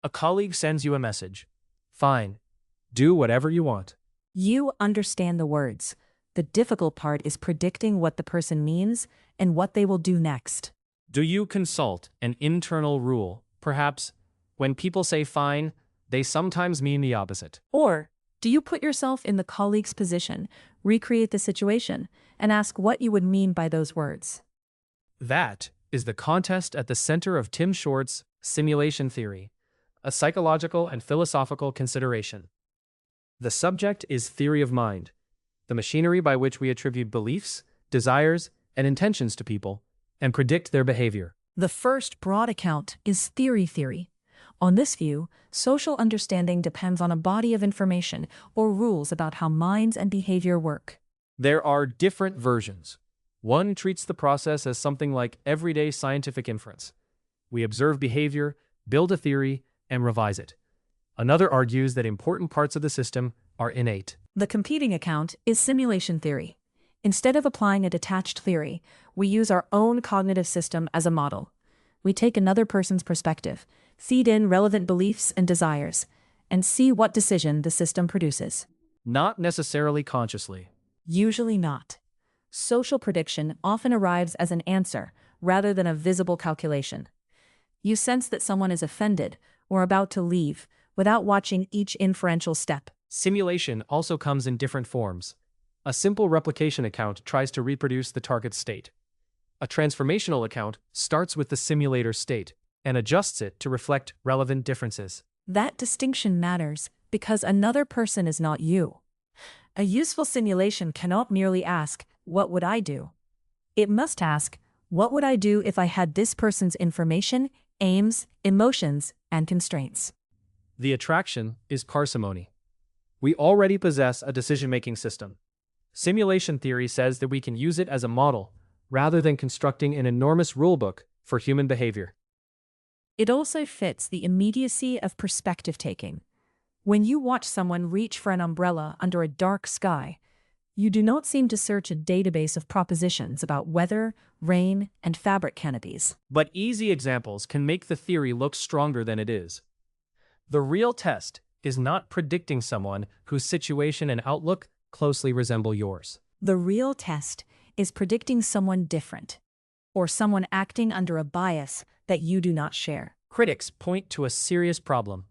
A colleague sends you a message. Fine. Do whatever you want. You understand the words. The difficult part is predicting what the person means and what they will do next. Do you consult an internal rule? Perhaps, when people say fine, they sometimes mean the opposite. Or, do you put yourself in the colleague's position, recreate the situation, and ask what you would mean by those words? That is the contest at the center of Tim Short's simulation theory, a psychological and philosophical consideration. The subject is theory of mind, the machinery by which we attribute beliefs, desires, and intentions to people, and predict their behavior. The first broad account is theory. On this view, social understanding depends on a body of information or rules about how minds and behavior work. There are different versions. One treats the process as something like everyday scientific inference. We observe behavior, build a theory, and revise it. Another argues that important parts of the system are innate. The competing account is simulation theory. Instead of applying a detached theory, we use our own cognitive system as a model. We take another person's perspective, feed in relevant beliefs and desires, and see what decision the system produces. Not necessarily consciously. Usually not. Social prediction often arrives as an answer rather than a visible calculation. You sense that someone is offended or about to leave without watching each inferential step. Simulation also comes in different forms. A simple replication account tries to reproduce the target state. A transformational account starts with the simulator state and adjusts it to reflect relevant differences. That distinction matters because another person is not you. A useful simulation cannot merely ask, "What would I do?" It must ask, "What would I do if I had this person's information, aims, emotions, and constraints?" The attraction is parsimony. We already possess a decision-making system. Simulation theory says that we can use it as a model, rather than constructing an enormous rulebook for human behavior. It also fits the immediacy of perspective taking. When you watch someone reach for an umbrella under a dark sky, you do not seem to search a database of propositions about weather, rain, and fabric canopies. But easy examples can make the theory look stronger than it is. The real test is not predicting someone whose situation and outlook closely resemble yours. The real test is predicting someone different, or someone acting under a bias that you do not share. Critics point to a serious problem.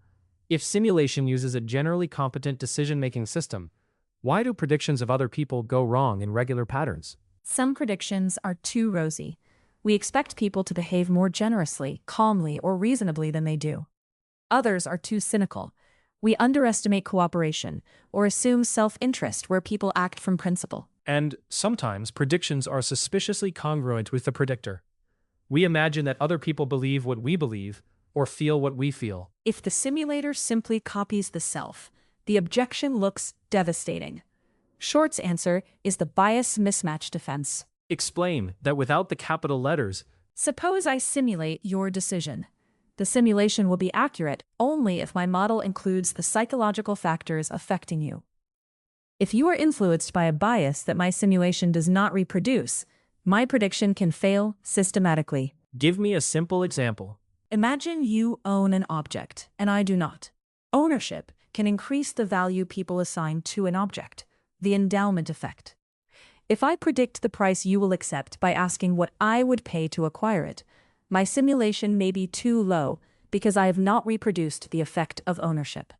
If simulation uses a generally competent decision-making system, why do predictions of other people go wrong in regular patterns? Some predictions are too rosy. We expect people to behave more generously, calmly, or reasonably than they do. Others are too cynical. We underestimate cooperation or assume self-interest where people act from principle. And sometimes predictions are suspiciously congruent with the predictor. We imagine that other people believe what we believe or feel what we feel. If the simulator simply copies the self, the objection looks devastating. Short's answer is the bias mismatch defense. Explain that without the capital letters. Suppose I simulate your decision. The simulation will be accurate only if my model includes the psychological factors affecting you. If you are influenced by a bias that my simulation does not reproduce, my prediction can fail systematically. Give me a simple example. Imagine you own an object, and I do not. Ownership can increase the value people assign to an object, the endowment effect. If I predict the price you will accept by asking what I would pay to acquire it, my simulation may be too low because I have not reproduced the effect of ownership.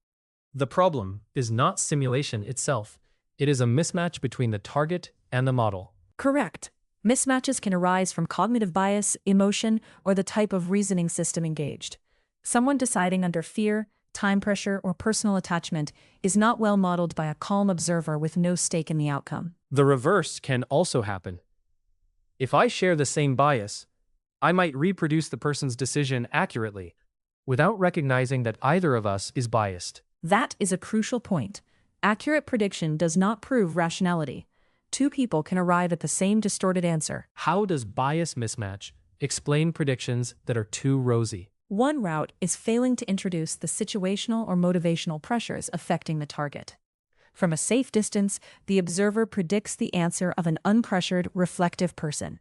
The problem is not simulation itself. It is a mismatch between the target and the model. Correct. Mismatches can arise from cognitive bias, emotion, or the type of reasoning system engaged. Someone deciding under fear, time pressure, or personal attachment is not well modeled by a calm observer with no stake in the outcome. The reverse can also happen. If I share the same bias, I might reproduce the person's decision accurately, without recognizing that either of us is biased. That is a crucial point. Accurate prediction does not prove rationality. Two people can arrive at the same distorted answer. How does bias mismatch explain predictions that are too rosy? One route is failing to introduce the situational or motivational pressures affecting the target. From a safe distance, the observer predicts the answer of an unpressured, reflective person.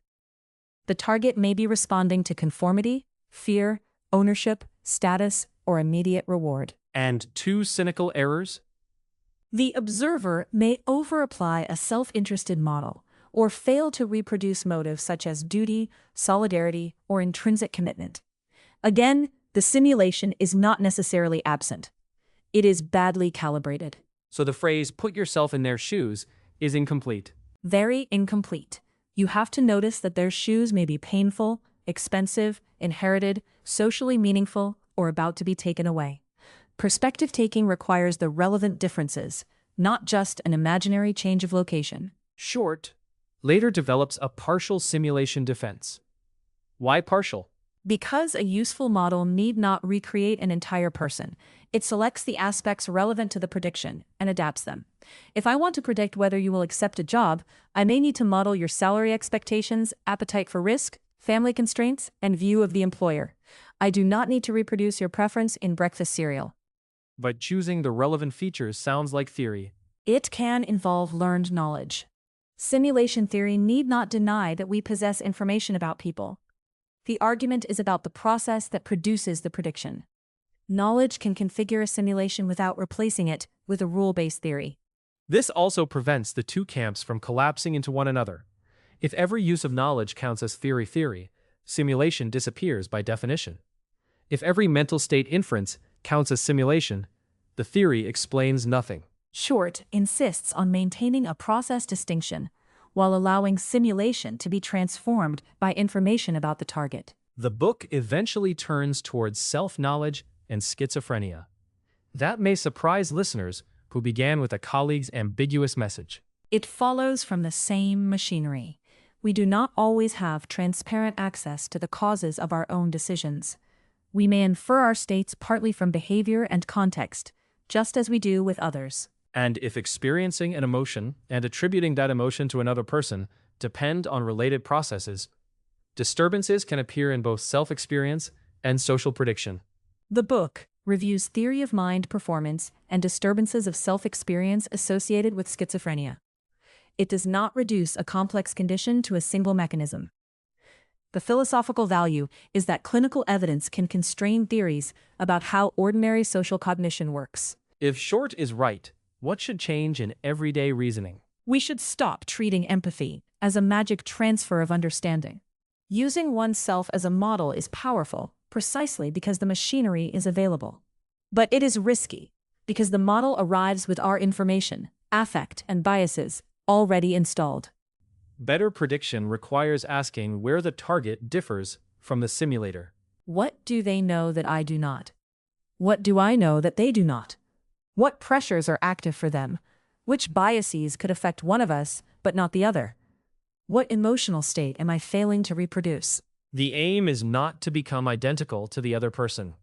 The target may be responding to conformity, fear, ownership, status, or immediate reward. And 2 cynical errors? The observer may overapply a self-interested model or fail to reproduce motives such as duty, solidarity, or intrinsic commitment. Again, the simulation is not necessarily absent. It is badly calibrated. So the phrase, put yourself in their shoes, is incomplete. Very incomplete. You have to notice that their shoes may be painful, expensive, inherited, socially meaningful, or about to be taken away. Perspective taking requires the relevant differences, not just an imaginary change of location. Short later develops a partial simulation defense. Why partial? Because a useful model need not recreate an entire person. It selects the aspects relevant to the prediction and adapts them. If I want to predict whether you will accept a job, I may need to model your salary expectations, appetite for risk, family constraints, and view of the employer. I do not need to reproduce your preference in breakfast cereal. But choosing the relevant features sounds like theory. It can involve learned knowledge. Simulation theory need not deny that we possess information about people. The argument is about the process that produces the prediction. Knowledge can configure a simulation without replacing it with a rule-based theory. This also prevents the 2 camps from collapsing into one another. If every use of knowledge counts as theory, simulation disappears by definition. If every mental state inference counts as simulation, the theory explains nothing. Short insists on maintaining a process distinction while allowing simulation to be transformed by information about the target. The book eventually turns towards self-knowledge and schizophrenia. That may surprise listeners who began with a colleague's ambiguous message. It follows from the same machinery. We do not always have transparent access to the causes of our own decisions. We may infer our states partly from behavior and context, just as we do with others. And if experiencing an emotion and attributing that emotion to another person depend on related processes, disturbances can appear in both self-experience and social prediction. The book reviews theory of mind performance and disturbances of self-experience associated with schizophrenia. It does not reduce a complex condition to a single mechanism. The philosophical value is that clinical evidence can constrain theories about how ordinary social cognition works. If Short is right, what should change in everyday reasoning? We should stop treating empathy as a magic transfer of understanding. Using oneself as a model is powerful, precisely because the machinery is available. But it is risky, because the model arrives with our information, affect, and biases already installed. Better prediction requires asking where the target differs from the simulator. What do they know that I do not? What do I know that they do not? What pressures are active for them? Which biases could affect one of us, but not the other? What emotional state am I failing to reproduce? The aim is not to become identical to the other person.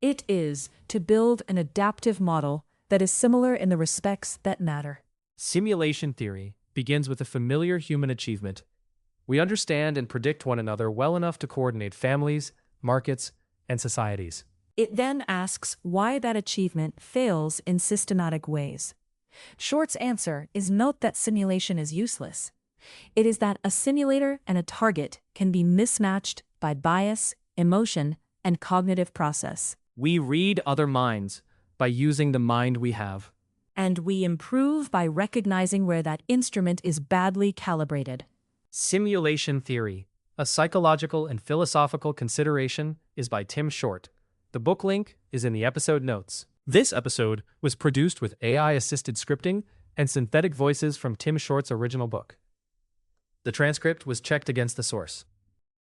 It is to build an adaptive model that is similar in the respects that matter. Simulation theory begins with a familiar human achievement. We understand and predict one another well enough to coordinate families, markets, and societies. It then asks why that achievement fails in systematic ways. Short's answer is not that simulation is useless. It is that a simulator and a target can be mismatched by bias, emotion, and cognitive process. We read other minds by using the mind we have. And we improve by recognizing where that instrument is badly calibrated. Simulation theory, a psychological and philosophical consideration, is by Tim Short. The book link is in the episode notes. This episode was produced with AI-assisted scripting and synthetic voices from Tim Short's original book. The transcript was checked against the source.